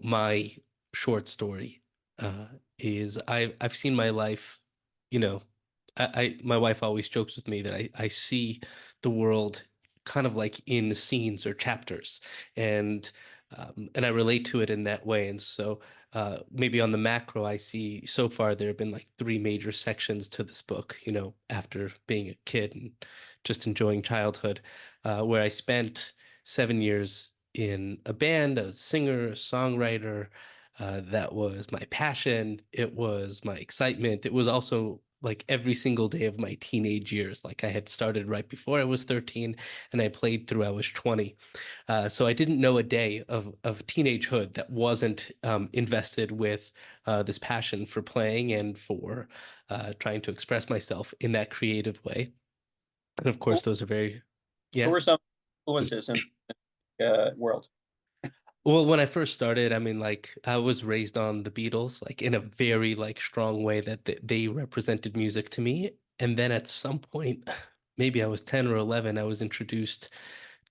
my short story is I've seen my life, you know, my wife always jokes with me that I see the world kind of like in scenes or chapters, and and I relate to it in that way. And so maybe on the macro, I see so far there have been like three major sections to this book, after being a kid and just enjoying childhood, where I spent 7 years in a band, a singer, a songwriter. That was my passion. It was my excitement. It was also like every single day of my teenage years. Like I had started right before I was 13 and I played through I was 20. So I didn't know a day of teenagehood that wasn't invested with this passion for playing and for trying to express myself in that creative way. And of Who course, those are very, who yeah. were some influences in world? Well, when I first started, I mean, like I was raised on the Beatles, like in a very like strong way that they represented music to me. And then at some point, maybe I was 10 or 11, I was introduced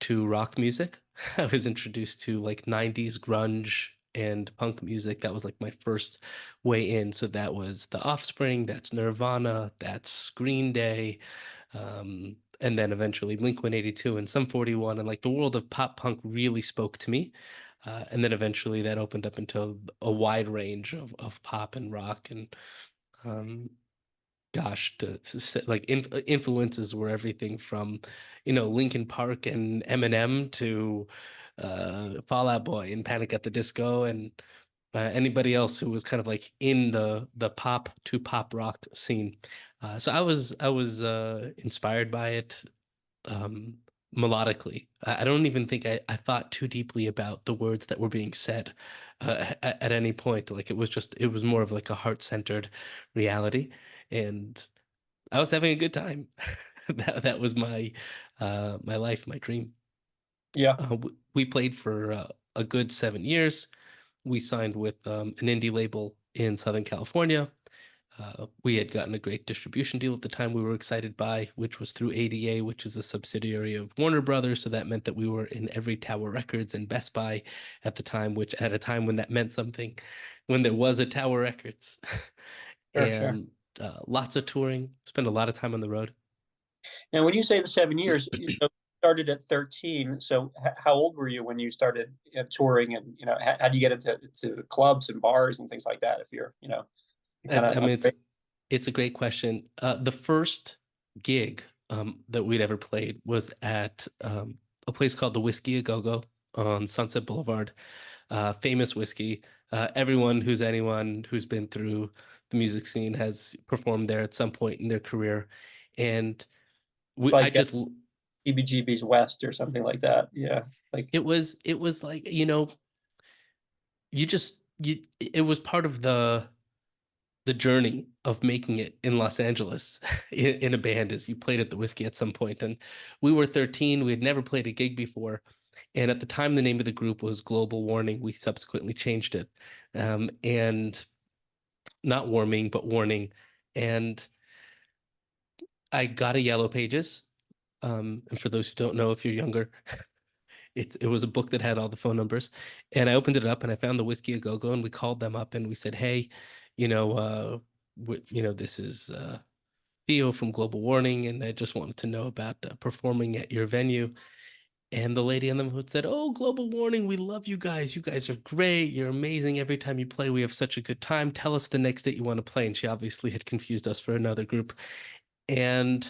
to rock music. I was introduced to like 90s grunge and punk music. That was like my first way in. So that was The Offspring, that's Nirvana, that's Green Day, and then eventually Blink-182 and Sum 41. And like the world of pop punk really spoke to me. And then eventually that opened up into a wide range of pop and rock and um, gosh, like influences were everything from, Linkin Park and Eminem to Fall Out Boy and Panic at the Disco and anybody else who was kind of like in the pop to pop rock scene. So I was inspired by it um, melodically. I don't even think I thought too deeply about the words that were being said at any point. Like it was more of like a heart-centered reality, and I was having a good time. That was my life, my dream. Yeah, We played for a good 7 years. We signed with an indie label in Southern California. We had gotten a great distribution deal at the time we were excited by, which was through ADA, which is a subsidiary of Warner Brothers. So that meant that we were in every Tower Records and Best Buy at the time, which at a time when that meant something, when there was a Tower Records. sure, sure. And lots of touring, spent a lot of time on the road. Now, when you say the 7 years, you started at 13. So, how old were you when you started touring, and how do you get into clubs and bars and things like that? If you're, kind I of mean, it's a great question. The first gig that we'd ever played was at a place called the Whiskey A Go Go on Sunset Boulevard. Famous whiskey. Anyone who's been through the music scene has performed there at some point in their career, and I like just EBGB's West or something like that. Yeah, like it was like it was part of the journey of making it in Los Angeles in a band as you played at the Whiskey at some point. And we were 13. We had never played a gig before. And at the time, the name of the group was Global Warning. We subsequently changed it. And not warming, but warning. And I got a Yellow Pages. And for those who don't know, if you're younger, it was a book that had all the phone numbers. And I opened it up and I found the Whiskey A Go Go and we called them up and we said, hey, this is Theo from Global Warning, and I just wanted to know about performing at your venue. And the lady on the phone said, "Oh, Global Warning, we love you guys. You guys are great. You're amazing. Every time you play, we have such a good time. Tell us the next date you want to play." And she obviously had confused us for another group. And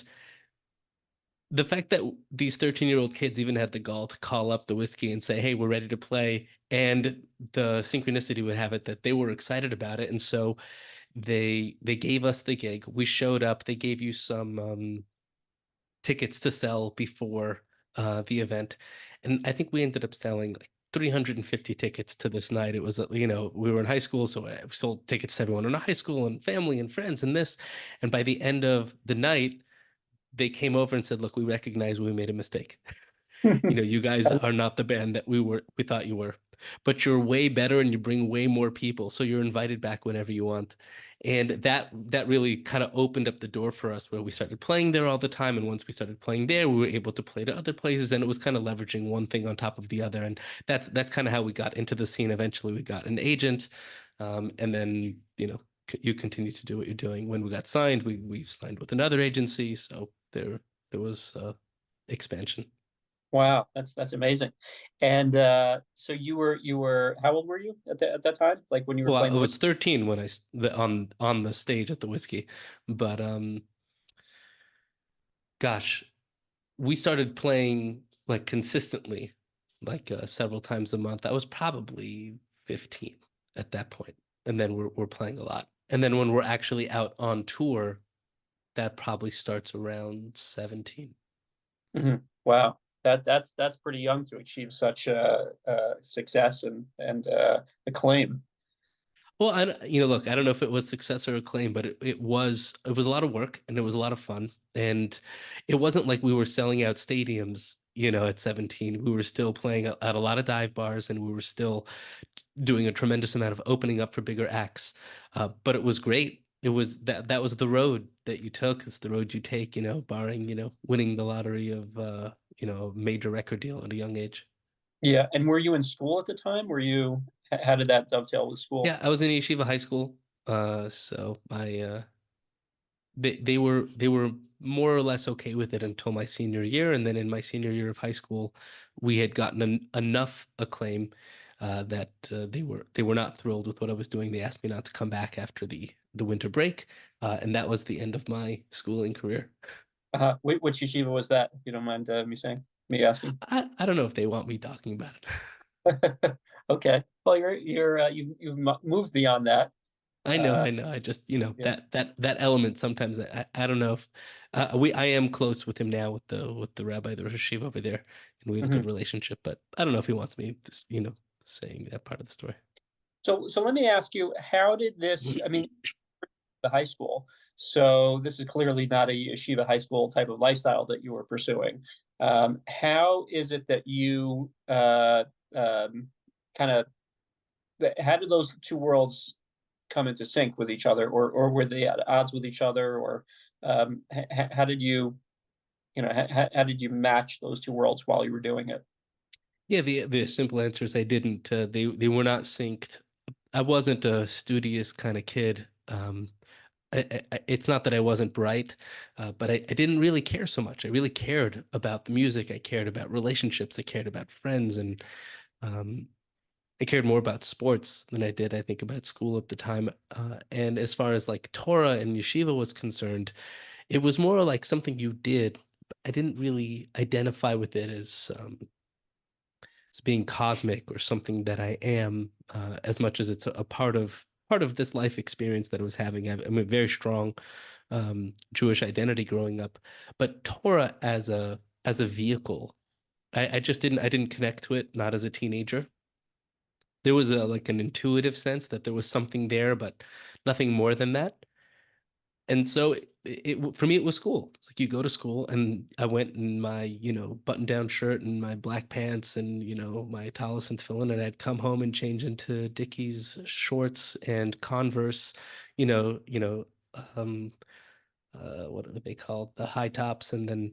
the fact that these 13-year-old kids even had the gall to call up the Whiskey and say, "Hey, we're ready to play," and the synchronicity would have it that they were excited about it, and so they gave us the gig. We showed up. They gave you some tickets to sell before the event. And I think we ended up selling like 350 tickets to this night. It was, we were in high school, so I sold tickets to everyone in high school and family and friends and this. And by the end of the night, they came over and said, "Look, we recognize we made a mistake. You guys are not the band that we thought you were." but you're way better and you bring way more people, so you're invited back whenever you want. And that really kind of opened up the door for us where we started playing there all the time. And once we started playing there, we were able to play to other places, and it was kind of leveraging one thing on top of the other. And that's kind of how we got into the scene. Eventually, we got an agent, and then you continue to do what you're doing. When we got signed, we signed with another agency, so there was expansion. Wow, that's amazing. And so you were how old were you at that time? Like when you were Well, playing I the was 13 when on the stage at the whiskey, but gosh, we started playing like consistently, like several times a month. I was probably 15 at that point, and then we're playing a lot. And then when we're actually out on tour, that probably starts around 17. Wow, that's pretty young to achieve such success and acclaim. Well, look, I don't know if it was success or acclaim, but it was a lot of work and it was a lot of fun. And it wasn't like we were selling out stadiums, at 17. We were still playing at a lot of dive bars, and we were still doing a tremendous amount of opening up for bigger acts. But it was great. That was the road that you took. It's the road you take, barring, winning the lottery of a major record deal at a young age. Yeah, and were you in school at the time? How did that dovetail with school? Yeah, I was in yeshiva high school. So they were more or less okay with it until my senior year, and then in my senior year of high school, we had gotten enough acclaim that they were not thrilled with what I was doing. They asked me not to come back after the winter break, and that was the end of my schooling career. Which yeshiva was that, if you don't mind me asking? I don't know if they want me talking about it. Okay. Well, you've moved beyond that. I know, Uh, I know. I just, yeah. that element sometimes I don't know if I am close with him now with the rabbi, the Rosh Hashiva over there, and we have a good Mhm. relationship, but I don't know if he wants me just, saying that part of the story. So let me ask you, how did this? I mean, the high school. So this is clearly not a yeshiva high school type of lifestyle that you were pursuing. How is it that you kind of how did those two worlds come into sync with each other, or were they at odds with each other, or how did how did you match those two worlds while you were doing it? Yeah, the simple answer is I didn't. They were not synced. I wasn't a studious kind of kid. It's not that I wasn't bright, but I didn't really care so much. I really cared about the music. I cared about relationships. I cared about friends, and um, I cared more about sports than I did, I think, about school at the time. And as far as like Torah and yeshiva was concerned, it was more like something you did. I didn't really identify with it as being cosmic or something that I am, as much as it's a part of this life experience that I was having. I'm a very strong Jewish identity growing up, but Torah as a vehicle, I just I didn't connect to it, not as a teenager. There was a like an intuitive sense that there was something there, but nothing more than that. And so for me it was school. It's like you go to school, and I went in my button-down shirt and my black pants and my tallis and tefillin, and I'd come home and change into Dickies shorts and Converse, you know, you know, um, what are they called? The high tops, and then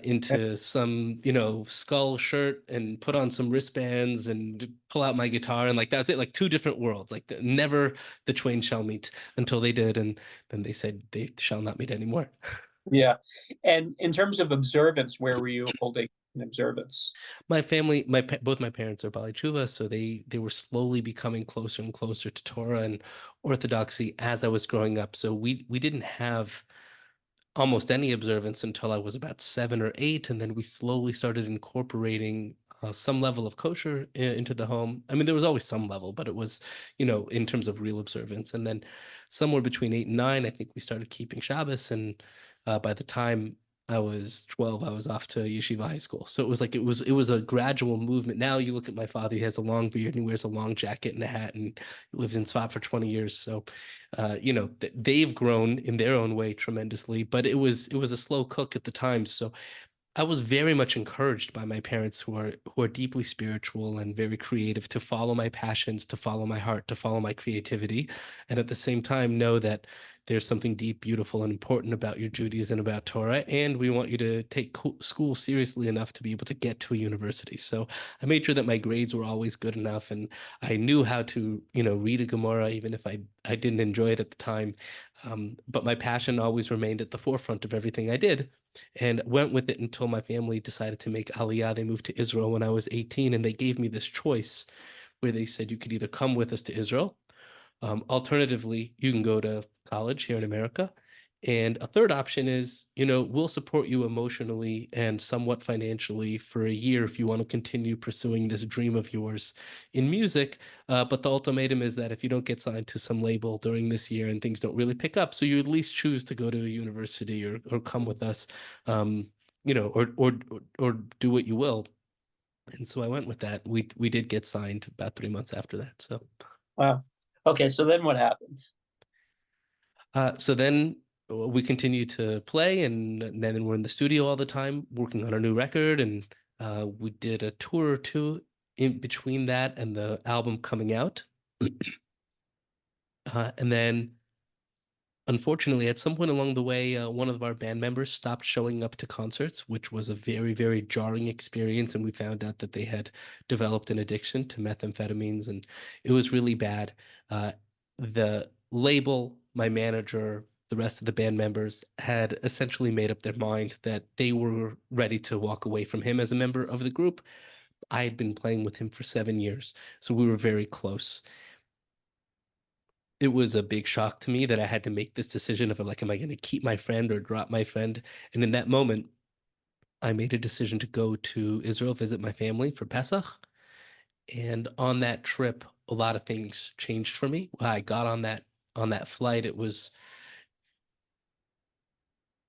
into some, skull shirt, and put on some wristbands and pull out my guitar. And like, that's it, like two different worlds. Like, never the twain shall meet until they did. And then they said they shall not meet anymore. Yeah, and in terms of observance, where were you holding an observance? My family, both my parents are Bali Tshuva, so they were slowly becoming closer and closer to Torah and Orthodoxy as I was growing up. So we didn't have almost any observance until I was about 7 or 8, and then we slowly started incorporating some level of kosher into the home. I mean, there was always some level, but it was, in terms of real observance. And then somewhere between 8 and 9, I think we started keeping Shabbos, and by the time I was 12, I was off to yeshiva high school. So it was a gradual movement. Now you look at my father; he has a long beard and he wears a long jacket and a hat, and he lives in Tzfat for 20 years. So they've grown in their own way tremendously, but it was a slow cook at the time. So I was very much encouraged by my parents who are deeply spiritual and very creative to follow my passions, to follow my heart, to follow my creativity, and at the same time know that there's something deep, beautiful, and important about your Judaism and about Torah, and we want you to take school seriously enough to be able to get to a university. So I made sure that my grades were always good enough, and I knew how to, read a Gemara, even if I didn't enjoy it at the time. But my passion always remained at the forefront of everything I did and went with it until my family decided to make Aliyah. They moved to Israel when I was 18, and they gave me this choice where they said you could either come with us to Israel, alternatively, you can go to college here in America. And a third option is, we'll support you emotionally and somewhat financially for a year if you want to continue pursuing this dream of yours in music. But the ultimatum is that if you don't get signed to some label during this year and things don't really pick up, so you at least choose to go to a university or come with us, or do what you will. And so I went with that. We did get signed about 3 months after that. So. Wow. Okay, so then what happened? So then we continue to play, and then we're in the studio all the time working on our new record. And we did a tour or two in between that and the album coming out. And then, unfortunately, at some point along the way, one of our band members stopped showing up to concerts, which was a very, very jarring experience. And we found out that they had developed an addiction to methamphetamines, and it was really bad. The label, my manager, the rest of the band members had essentially made up their mind that they were ready to walk away from him as a member of the group. I had been playing with him for 7 years, so we were very close. It was a big shock to me that I had to make this decision of like, am I going to keep my friend or drop my friend? And in that moment, I made a decision to go to Israel, visit my family for Pesach. And on that trip, a lot of things changed for me. When I got on that flight, it was,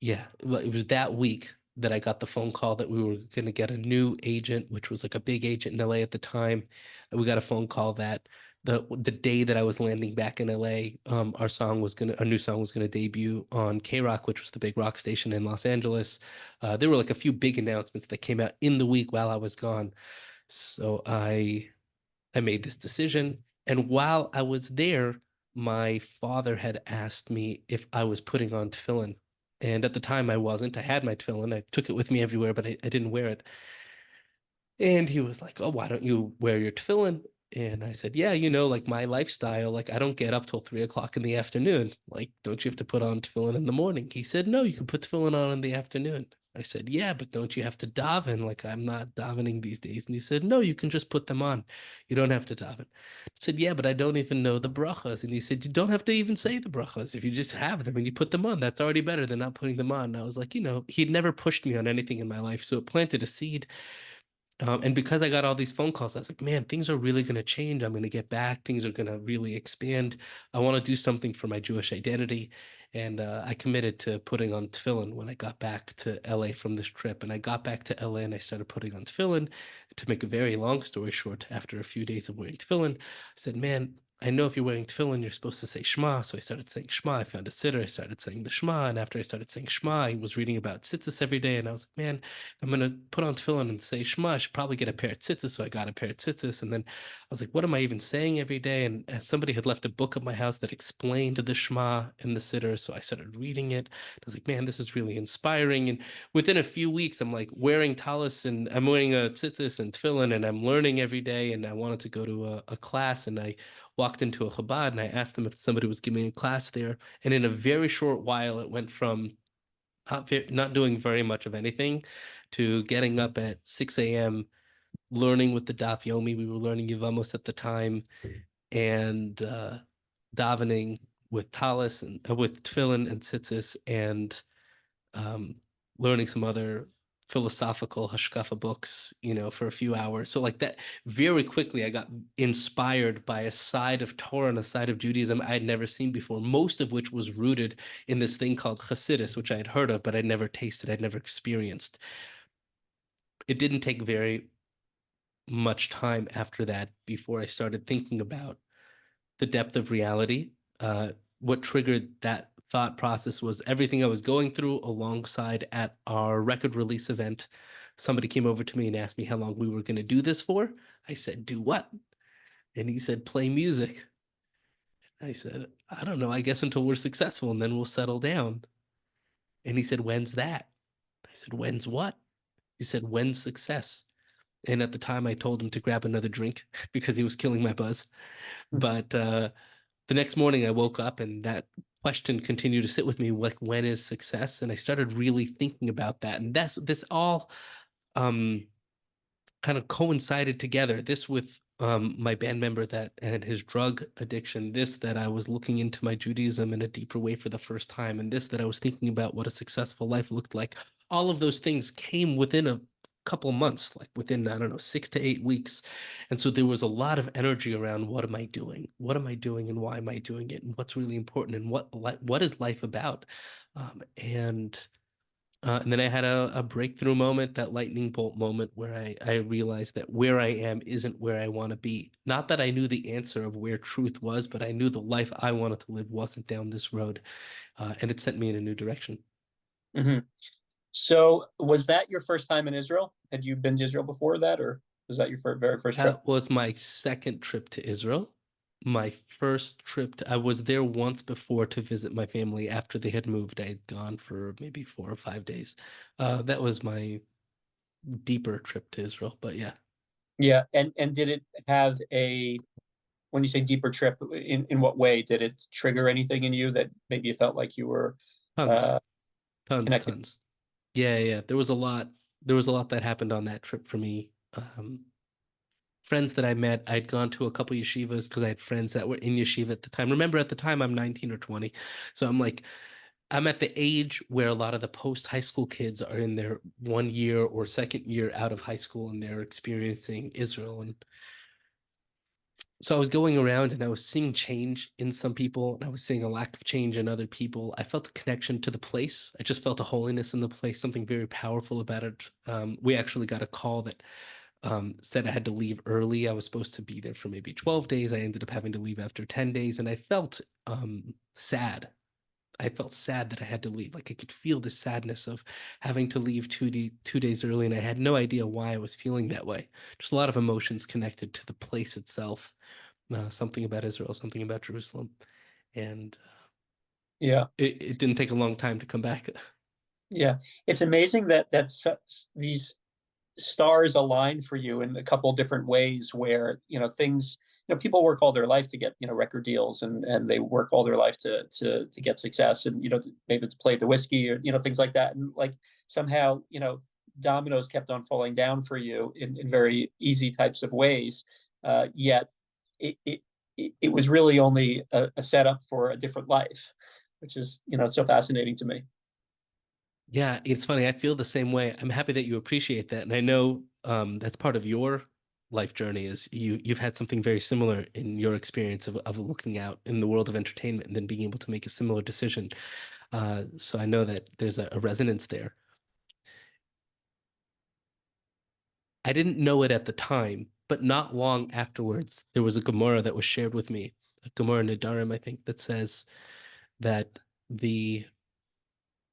yeah, it was that week that I got the phone call that we were going to get a new agent, which was like a big agent in LA at the time. And we got a phone call that the day that I was landing back in LA, our new song was gonna debut on K Rock, which was the big rock station in Los Angeles. There were like a few big announcements that came out in the week while I was gone. So I made this decision. And while I was there, my father had asked me if I was putting on tefillin. And at the time, I wasn't. I had my tefillin. I took it with me everywhere, but I didn't wear it. And he was like, "Oh, why don't you wear your tefillin?" And I said, "Yeah, like my lifestyle, like I don't get up till 3 o'clock in the afternoon. Like, don't you have to put on tefillin in the morning?" He said, "No, you can put tefillin on in the afternoon." I said, "Yeah, but don't you have to daven? Like, I'm not davening these days." And he said, "No, you can just put them on. You don't have to daven." I said, "Yeah, but I don't even know the brachas." And he said, "You don't have to even say the brachas. If you just have them and you put them on, that's already better than not putting them on." And I was like, he'd never pushed me on anything in my life, so it planted a seed. And because I got all these phone calls, I was like, man, things are really going to change. I'm going to get back. Things are going to really expand. I want to do something for my Jewish identity. And I committed to putting on tefillin when I got back to LA from this trip. And I got back to LA and I started putting on tefillin. To make a very long story short, after a few days of wearing tefillin, I said, man, I know if you're wearing tefillin, you're supposed to say Shema. So I started saying Shema. I found a sitter. I started saying the Shema. And after I started saying Shema, I was reading about tzitzis every day. And I was like, man, I'm gonna put on tefillin and say Shema. I should probably get a pair of tzitzis. So I got a pair of tzitzis, and then I was like, what am I even saying every day? And somebody had left a book at my house that explained the Shema and the Siddur, so I started reading it. I was like, man, this is really inspiring. And within a few weeks, I'm like wearing talis and I'm wearing a tzitzis and tefillin, and I'm learning every day. And I wanted to go to a class, and I walked into a Chabad, and I asked them if somebody was giving a class there. And in a very short while, it went from not doing very much of anything to getting up at 6 a.m., learning with the Daf Yomi. We were learning Yevamos at the time, and davening with Talis and with Tefillin and Tzitzis, and um, learning some other philosophical hashkafa books, for a few hours. So like that, very quickly, I got inspired by a side of Torah and a side of Judaism I had never seen before, most of which was rooted in this thing called Hasidus, which I had heard of, but I'd never tasted, I'd never experienced. It didn't take very much time after that before I started thinking about the depth of reality. What triggered that thought process was everything I was going through alongside at our record release event. Somebody came over to me and asked me how long we were going to do this for. I said, "Do what?" And he said, "Play music." I said, "I don't know. I guess until we're successful and then we'll settle down." And he said, "When's that?" I said, "When's what?" He said, "When's success?" And at the time, I told him to grab another drink because he was killing my buzz. But the next morning, I woke up and that question continued to sit with me, like, when is success? And I started really thinking about that. And that's this all um, kind of coincided together. This with my band member that and his drug addiction, this that I was looking into my Judaism in a deeper way for the first time, and this that I was thinking about what a successful life looked like. All of those things came within a couple months, like within, I don't know, 6 to 8 weeks. And so there was a lot of energy around what am I doing? What am I doing and why am I doing it? And what's really important and what is life about? And then I had a breakthrough moment, that lightning bolt moment where I realized that where I am isn't where I want to be. Not that I knew the answer of where truth was, but I knew the life I wanted to live wasn't down this road. And it sent me in a new direction. Hmm. So was that your first time in Israel? Had you been to Israel before that, or was that your very first trip? That was my second trip to Israel. My first trip I was there once before to visit my family after they had moved. I had gone for maybe 4 or 5 days. That was my deeper trip to Israel. But yeah, Yeah, and did it have a when you say deeper trip, in what way did it trigger anything in you that maybe you felt like you were tons, uh, tons, connected? tons. Yeah, yeah. There was a lot. There was a lot that happened on that trip for me. Friends that I met, I'd gone to a couple yeshivas because I had friends that were in yeshiva at the time. Remember, at the time, I'm 19 or 20. So I'm like, I'm at the age where a lot of the post high school kids are in their 1 year or second year out of high school and they're experiencing Israel. And so I was going around and I was seeing change in some people and I was seeing a lack of change in other people. I felt a connection to the place. I just felt a holiness in the place, something very powerful about it. We actually got a call that said I had to leave early. I was supposed to be there for maybe 12 days. I ended up having to leave after 10 days and I felt sad. I felt sad that I had to leave. Like I could feel the sadness of having to leave 2 days early, and I had no idea why I was feeling that way. Just a lot of emotions connected to the place itself, something about Israel, something about Jerusalem, and Yeah, it didn't take a long time to come back. yeah. It's amazing that these stars align for you in a couple different ways where, things, people work all their life to get, record deals and they work all their life to get success and, maybe it's play the whiskey or, things like that. And like somehow, dominoes kept on falling down for you in very easy types of ways. Yet it, it, it was really only a setup for a different life, which is, so fascinating to me. Yeah, it's funny. I feel the same way. I'm happy that you appreciate that, and I know that's part of your life journey is you've had something very similar in your experience of looking out in the world of entertainment and then being able to make a similar decision. So I know that there's a resonance there. I didn't know it at the time, but not long afterwards, there was a Gemara that was shared with me, a Gemara Nedarim, I think, that says that the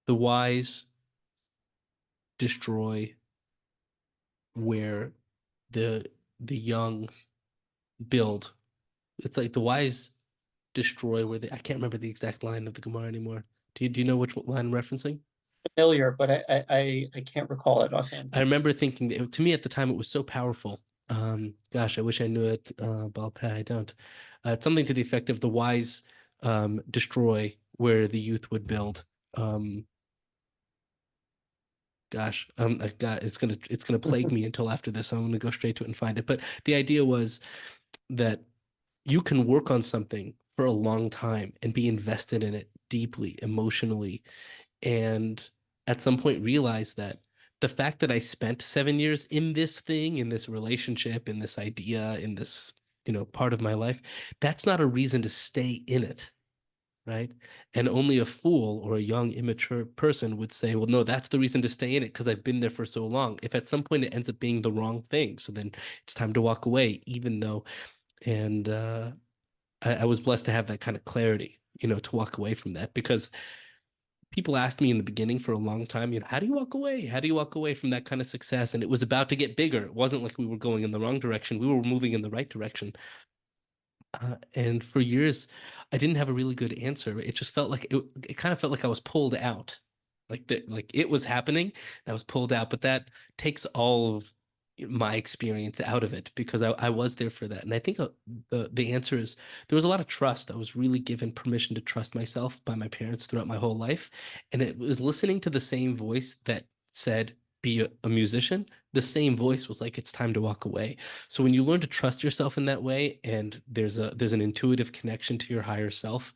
the wise destroy where the the young build. It's like the wise destroy where they. I can't remember the exact line of the Gemara anymore. Do you know which line I'm referencing? Familiar, but I can't recall it offhand. I remember thinking to me at the time it was so powerful. Gosh, I wish I knew it, but I don't. It's something to the effect of the wise destroy where the youth would build. Um, gosh, it's gonna plague me until after this. I'm gonna go straight to it and find it. But the idea was that you can work on something for a long time and be invested in it deeply, emotionally, and at some point realize that the fact that I spent 7 years in this thing, in this relationship, in this idea, in this, part of my life, that's not a reason to stay in it, right? And only a fool or a young, immature person would say, well, no, that's the reason to stay in it because I've been there for so long. If at some point it ends up being the wrong thing, so then it's time to walk away, even though, and I was blessed to have that kind of clarity. to walk away from that because people asked me in the beginning for a long time, how do you walk away? How do you walk away from that kind of success? And it was about to get bigger. It wasn't like we were going in the wrong direction. We were moving in the right direction. And for years, I didn't have a really good answer. It just felt like it kind of felt like I was pulled out, like it was happening. And I was pulled out, but that takes all of my experience out of it because I was there for that. And I think the answer is there was a lot of trust. I was really given permission to trust myself by my parents throughout my whole life, and it was listening to the same voice that said, "Be a musician." The same voice was like, "It's time to walk away." So when you learn to trust yourself in that way, and there's an intuitive connection to your higher self,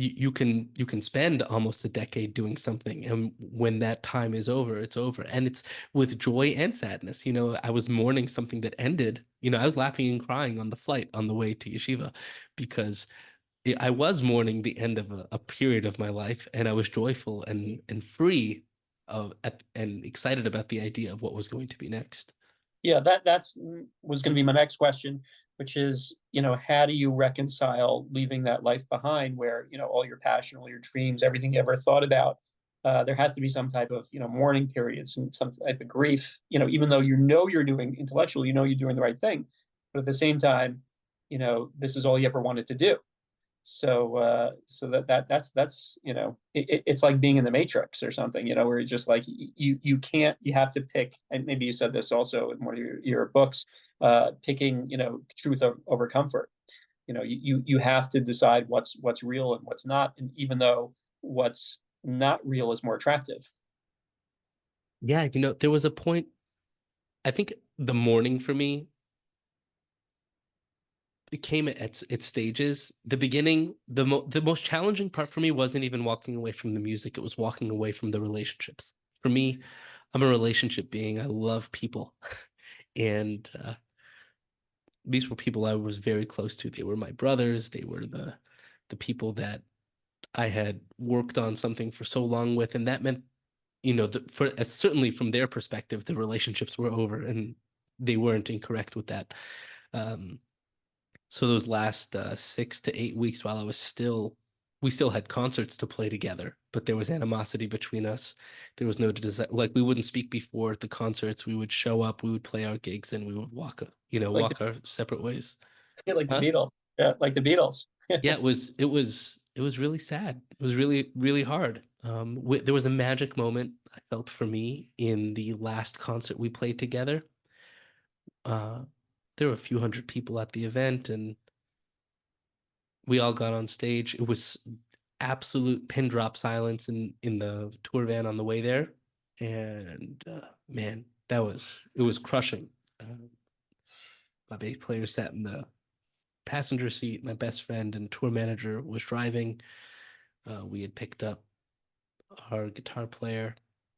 you can spend almost a decade doing something, and when that time is over, it's over, and it's with joy and sadness. I was mourning something that ended. I was laughing and crying on the flight on the way to yeshiva because I was mourning the end of a period of my life, and I was joyful and free and excited about the idea of what was going to be next. Yeah, that's was going to be my next question, which is, how do you reconcile leaving that life behind where, all your passion, all your dreams, everything you ever thought about, there has to be some type of, mourning period, some type of grief, even though you're doing intellectually, you're doing the right thing, but at the same time, this is all you ever wanted to do. So that's it's like being in the Matrix or something, where it's just like you can't, you have to pick, and maybe you said this also in one of your books, picking, truth over comfort. You have to decide what's real and what's not, and even though what's not real is more attractive. Yeah, there was a point, I think the morning for me, it came at its stages. The beginning, the most challenging part for me wasn't even walking away from the music. It was walking away from the relationships. For me, I'm a relationship being. I love people, and these were people I was very close to. They were my brothers. They were the people that I had worked on something for so long with, and that meant, certainly from their perspective, the relationships were over, and they weren't incorrect with that. Um, So those last 6 to 8 weeks, while we still had concerts to play together, but there was animosity between us. There was no desire, like we wouldn't speak before the concerts. We would show up, we would play our gigs, and we would like walk our separate ways. like the Huh? Beatles. Yeah, like the Beatles. Yeah, it was really sad. It was really, really hard. There was a magic moment I felt for me in the last concert we played together. Uh, there were a few hundred people at the event, and we all got on stage. It was absolute pin drop silence in the tour van on the way there, and man, it was crushing. My bass player sat in the passenger seat. My best friend and tour manager was driving. We had picked up our guitar player.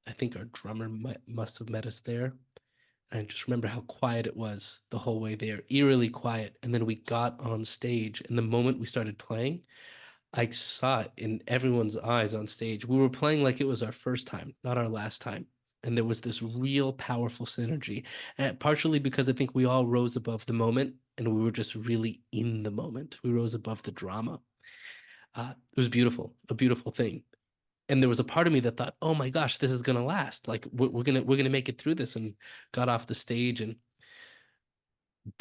I think our drummer must have met us there. And I just remember how quiet it was the whole way there, eerily quiet. And then we got on stage, and the moment we started playing, I saw it in everyone's eyes on stage. We were playing like it was our first time, not our last time. And there was this real powerful synergy. And partially because I think we all rose above the moment and we were just really in the moment. We rose above the drama. It was beautiful, a beautiful thing. And there was a part of me that thought, "Oh my gosh, this is gonna last. Like we're gonna make it through this." And got off the stage, and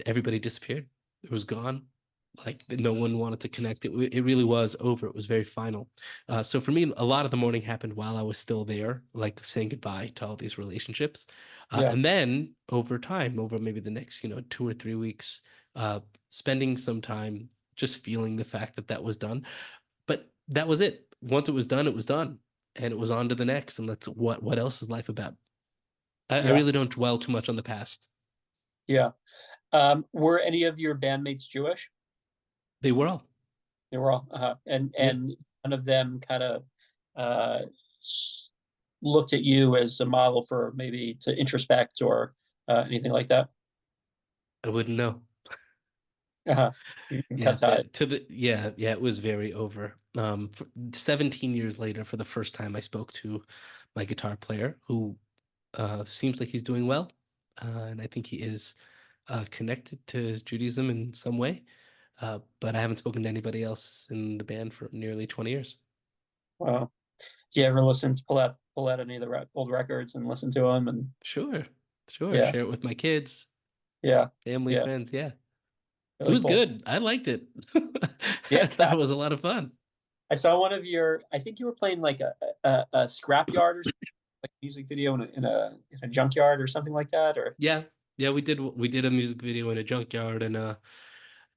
everybody disappeared. It was gone. Like no one wanted to connect. It really was over. It was very final. So for me, a lot of the morning happened while I was still there, like saying goodbye to all these relationships. Yeah, And then over time, over maybe the next, 2 or 3 weeks, spending some time just feeling the fact that that was done. But that was it. Once it was done, it was done. And it was on to the next. And that's what else is life about? I yeah, really don't dwell too much on the past. yeah. Were any of your bandmates Jewish? They were all. They were all, Yeah. and none of them kind of uh, looked at you as a model for maybe to introspect or anything like that. I wouldn't know. Uh-huh. You can Yeah, cut ties. yeah, it was very over. 17 years later, for the first time, I spoke to my guitar player, who seems like he's doing well, and I think he is connected to Judaism in some way. But I haven't spoken to anybody else in the band for nearly 20 years. Wow. Do you ever listen to pull out any of the old records and listen to them? And Sure, sure. yeah, Share it with my kids, yeah, family, yeah, friends. Yeah, it really was cool. good. I liked it. Yeah, I thought it was a lot of fun. I saw one of your. I think you were playing like a scrapyard or something, like a music video in a junkyard or something like that. Or Yeah, yeah. We did a music video in a junkyard, and I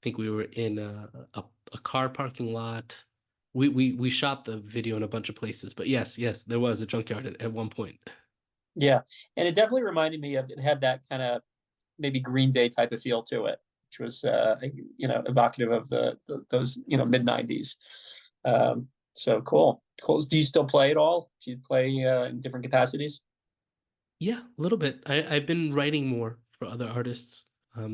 think we were in a car parking lot. We shot the video in a bunch of places, but yes, yes, there was a junkyard at one point. yeah, and it definitely reminded me of. It had that kind of maybe Green Day type of feel to it, which was evocative of those mid '90s. So cool, cool. Do you still play at all? Do you play in different capacities? Yeah, a little bit. I've been writing more for other artists.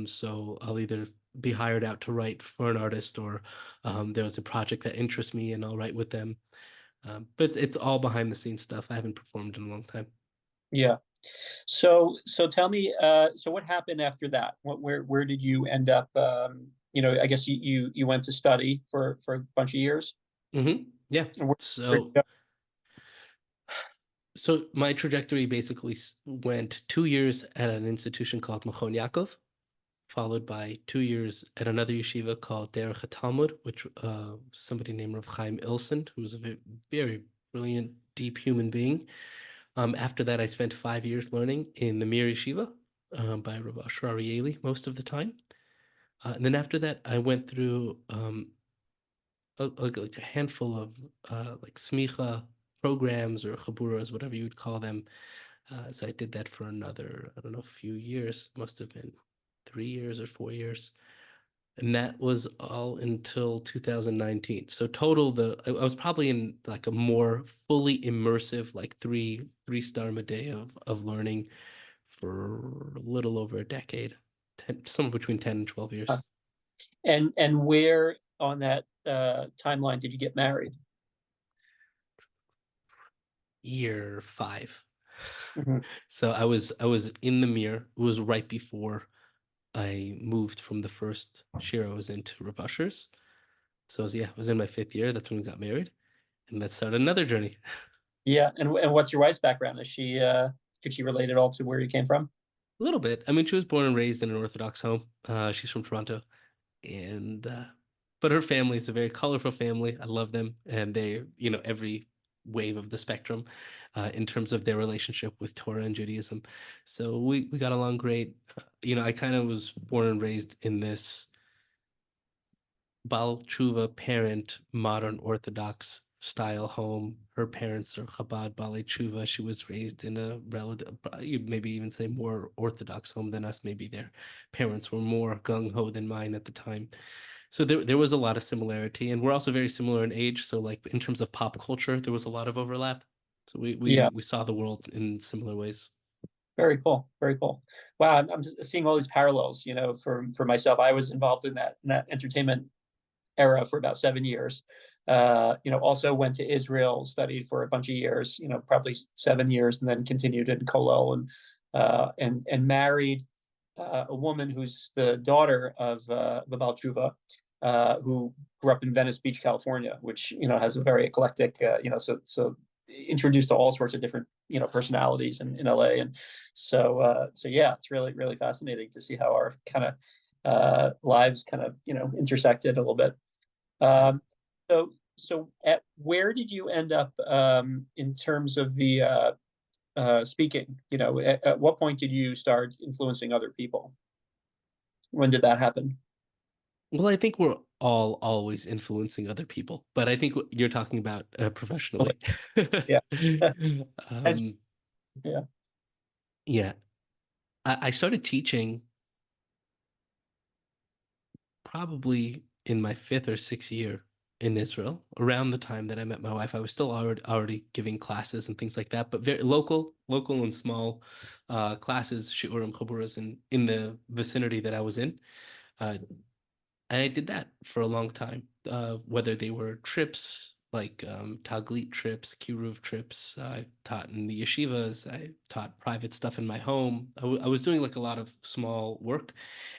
So I'll either be hired out to write for an artist, or there's a project that interests me and I'll write with them. But it's all behind the scenes stuff. I haven't performed in a long time. Yeah. So tell me, so what happened after that? Where did you end up? I guess you went to study for a bunch of years. Yeah. And where did So you go? so my trajectory basically went 2 years at an institution called Machon Yaakov, followed by 2 years at another yeshiva called Derech Talmud, which somebody named Rav Chaim Ilson, who was a very brilliant, deep human being. After that, I spent 5 years learning in the Mir Yeshiva by Rav Asher Arieli most of the time. And then after that, I went through like a handful of like smicha programs or chaburas, whatever you would call them. So I did that for another, I don't know, a few years. Must have been 3 years or 4 years. And that was all until 2019. So total, I was probably in like a more fully immersive, like three-star a day of learning for a little over a decade, somewhere between 10 and 12 Huh. years. And where on that timeline did you get married? Year five. Hmm. So I was in the mirror. It was right before I moved from the first shir I was into Rav Usher's. So I was in my fifth year. That's when we got married, and that started another journey. Yeah, and what's your wife's background? Is she could she relate at all to where you came from? A little bit. I mean, she was born and raised in an Orthodox home. She's from Toronto, and but her family is a very colorful family. I love them, and they, every wave of the spectrum in terms of their relationship with Torah and Judaism. So we got along great. I kind of was born and raised in this Baal Tshuva parent, modern Orthodox style home. Her parents are Chabad Baalei Tshuva. She was raised in a relative, you'd maybe even say more Orthodox home than us. Maybe their parents were more gung ho than mine at the time. So there was a lot of similarity, and we're also very similar in age. So like in terms of pop culture, there was a lot of overlap. So we Yeah, we we saw the world in similar ways. very cool, very cool. Wow, I'm just seeing all these parallels. For myself, I was involved in that entertainment era for about 7 years. Also went to Israel, studied for a bunch of years. Probably 7 years, and then continued in Kollel and married a woman who's the daughter of the Baal Tshuva, who grew up in Venice Beach, California, which has a very eclectic, so introduced to all sorts of different personalities in LA, and so yeah, it's really really fascinating to see how our kind of lives kind of intersected a little bit. Right. So at where did you end up in terms of the speaking? At what point did you start influencing other people? When did that happen? Well, I think we're all always influencing other people, but I think what you're talking about professionally. Yeah. Um, Yeah. yeah, I started teaching probably in my fifth or sixth year in Israel. Around the time that I met my wife, I was still already giving classes and things like that, but very local and small classes, shiurim, chaburas, in the vicinity that I was in. Uh, And I did that for a long time, whether they were trips like Taglit trips, Kiruv trips. I taught in the yeshivas. I taught private stuff in my home. I was doing like a lot of small work.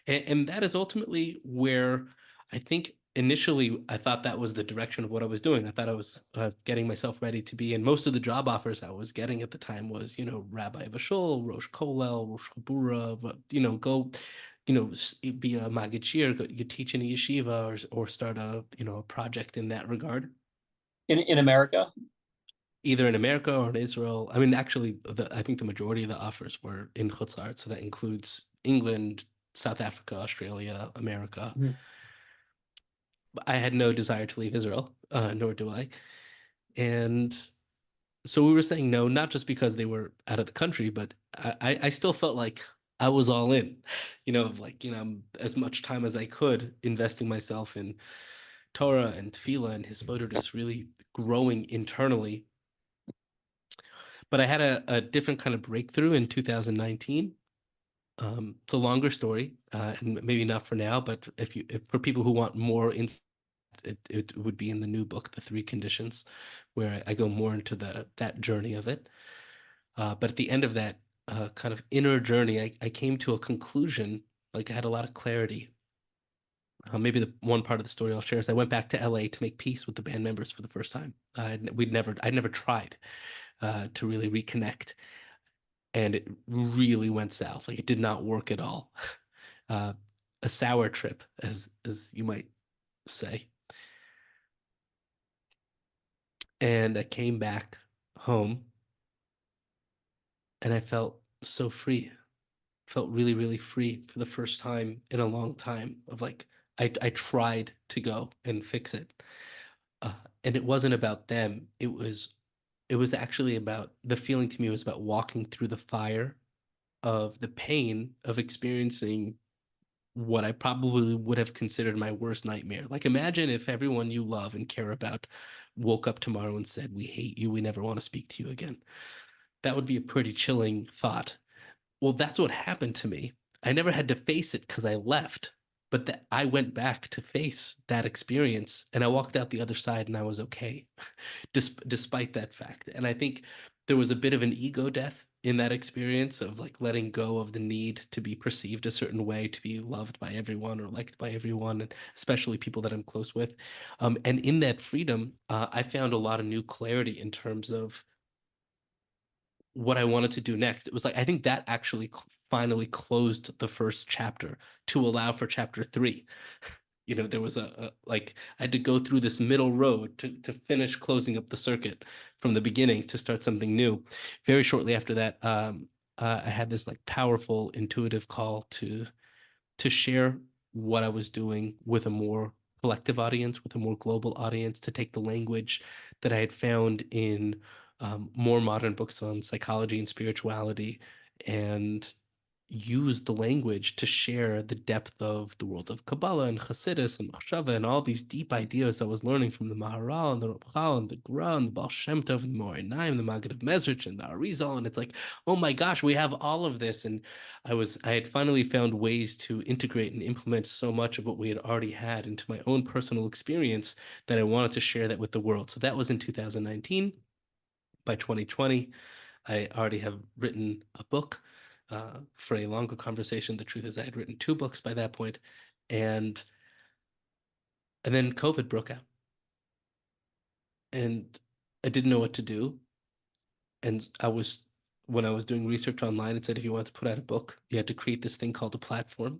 And that is ultimately where I think initially I thought that was the direction of what I was doing. I thought I was getting myself ready to be, and most of the job offers I was getting at the time was, Rabbi of a shul, Rosh Kollel, Rosh Chabura, go, be a Maggid go, you teach in a yeshiva or start a project in that regard, In America? either in America or in Israel. I mean, actually, I think the majority of the offers were in Chutz La'aretz, so that includes England, South Africa, Australia, America. Mhm. I had no desire to leave Israel, nor do I. And so we were saying no, not just because they were out of the country, but I still felt like I was all in, like, as much time as I could investing myself in Torah and Tefillah and Hisbodedus, really growing internally. But I had a different kind of breakthrough in 2019. It's a longer story, and maybe not for now, but if for people who want more insight, it would be in the new book, The Three Conditions, where I go more into that journey of it. But at the end of that kind of inner journey, I came to a conclusion, like I had a lot of clarity. Maybe the one part of the story I'll share is I went back to LA to make peace with the band members for the first time. I'd never tried to really reconnect, and it really went south. Like it did not work at all. Uh, a sour trip, as you might say. And I came back home and I felt so free. Felt really, really free for the first time in a long time of like I tried to go and fix it. And it wasn't about them. It was actually about the feeling to me was about walking through the fire of the pain of experiencing what I probably would have considered my worst nightmare. Like imagine if everyone you love and care about woke up tomorrow and said, "We hate you. We never want to speak to you again." That would be a pretty chilling thought. Well, that's what happened to me. I never had to face it because I left, but that I went back to face that experience and I walked out the other side and I was okay, despite that fact. And I think there was a bit of an ego death in that experience of like letting go of the need to be perceived a certain way, to be loved by everyone or liked by everyone, and especially people that I'm close with. And in that freedom, I found a lot of new clarity in terms of what I wanted to do next. It was like I think that actually finally closed the first chapter to allow for chapter three. There was like I had to go through this middle road to finish closing up the circuit from the beginning to start something new. Very shortly after that, I had this like powerful intuitive call to share what I was doing with a more collective audience, with a more global audience, to take the language that I had found in more modern books on psychology and spirituality and use the language to share the depth of the world of Kabbalah and Hasidus and Machshava and all these deep ideas I was learning from the Maharal and the Ramchal and the Gra and the Baal Shem Tov and the Morinayim, the Maggid Method and the Arizal, and it's like, oh my gosh, we have all of this, and I had finally found ways to integrate and implement so much of what we had already had into my own personal experience that I wanted to share that with the world. So that was in 2019. By 2020, I already have written a book. For a longer conversation, the truth is I had written two books by that point, and and then COVID broke out, and I didn't know what to do. And when I was doing research online, it said if you wanted to put out a book, you had to create this thing called a platform.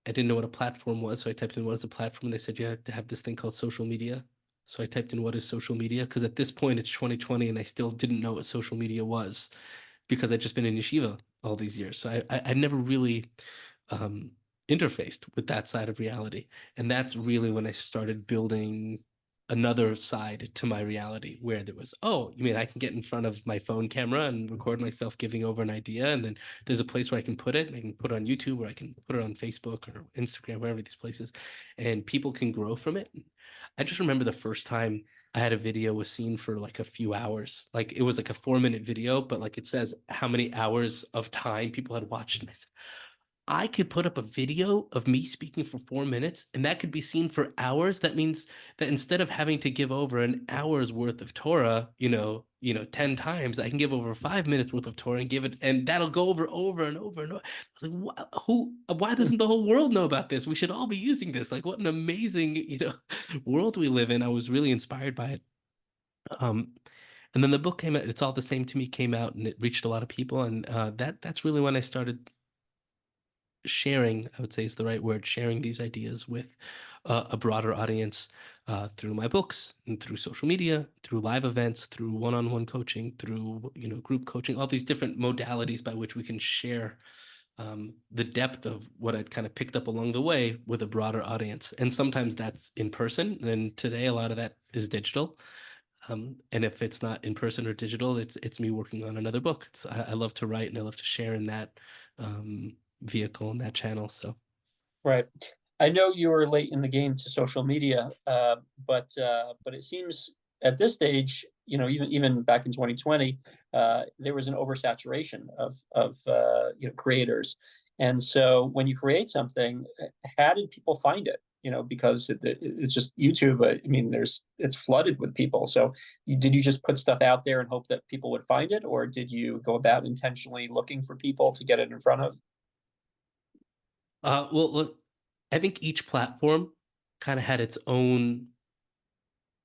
I didn't know what a platform was, so I typed in what is a platform, and they said you have to have this thing called social media. So I typed in what is social media, because at this point it's 2020 and I still didn't know what social media was because I'd just been in yeshiva all these years. So I never really um, interfaced with that side of reality. And that's really when I started building another side to my reality where there was, oh, you mean I can get in front of my phone camera and record myself giving over an idea, and then there's a place where I can put it. I can put it on YouTube, or I can put it on Facebook or Instagram, wherever these places, and people can grow from it. I just remember the first time I had a video was seen for like a few hours. Like it was like a 4-minute video, but like it says how many hours of time people had watched. And I said, I could put up a video of me speaking for 4 minutes and that could be seen for hours. That means that instead of having to give over an hour's worth of Torah, 10 times, I can give over 5 minutes worth of Torah and give it, and that'll go over and over and over. I was like, why doesn't the whole world know about this? We should all be using this. Like, what an amazing, world we live in. I was really inspired by it. Um, and then the book came out, It's All the Same to Me came out and it reached a lot of people. And that's really when I started sharing, I would say is the right word, sharing these ideas with a broader audience through my books and through social media, through live events, through one-on-one coaching, through group coaching, all these different modalities by which we can share the depth of what I'd kind of picked up along the way with a broader audience. And sometimes that's in person, and today a lot of that is digital. And if it's not in person or digital, it's me working on another book. I love to write and I love to share in that vehicle and that channel. So Right. I know you were late in the game to social media, but it seems at this stage, even back in 2020, there was an oversaturation of creators. And so when you create something, how did people find it? Because it's just YouTube. I mean, it's flooded with people. So did you just put stuff out there and hope that people would find it, or did you go about intentionally looking for people to get it in front of? well, look, I think each platform kind of had its own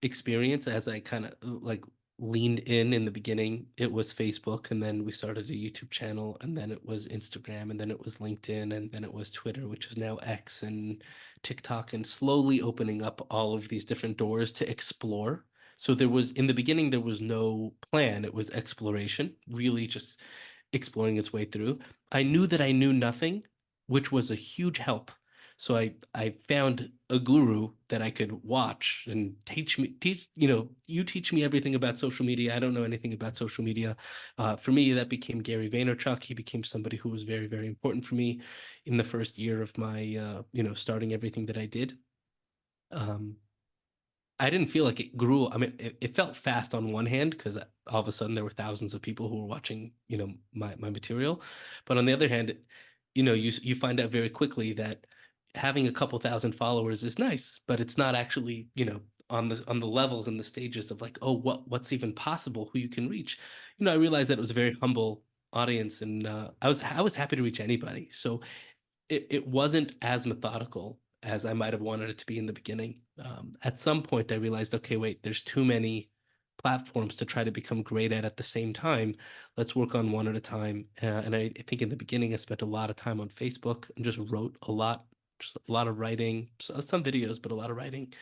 experience as I kind of like leaned in the beginning. It was Facebook, and then we started a YouTube channel, and then it was Instagram, and then it was LinkedIn, and then it was Twitter, which is now X, and TikTok, and slowly opening up all of these different doors to explore. So in the beginning, there was no plan. It was exploration, really just exploring its way through. I knew that I knew nothing, which was a huge help. So I found a guru that I could watch and you teach me everything about social media. I don't know anything about social media. For me, that became Gary Vaynerchuk. He became somebody who was very, very important for me in the first year of my, starting everything that I did. Um, I didn't feel like it grew. I mean, it felt fast on one hand because all of a sudden there were thousands of people who were watching, my material. But on the other hand, you find out very quickly that having a couple thousand followers is nice, but it's not actually, on the levels and the stages of like, oh, what's even possible, who you can reach. I realized that it was a very humble audience, and I was happy to reach anybody. So it wasn't as methodical as I might have wanted it to be in the beginning. At some point, I realized, okay, wait, there's too many platforms to try to become great at the same time. Let's work on one at a time. And I think in the beginning, I spent a lot of time on Facebook and just wrote a lot, just a lot of writing, some videos, but a lot of writing.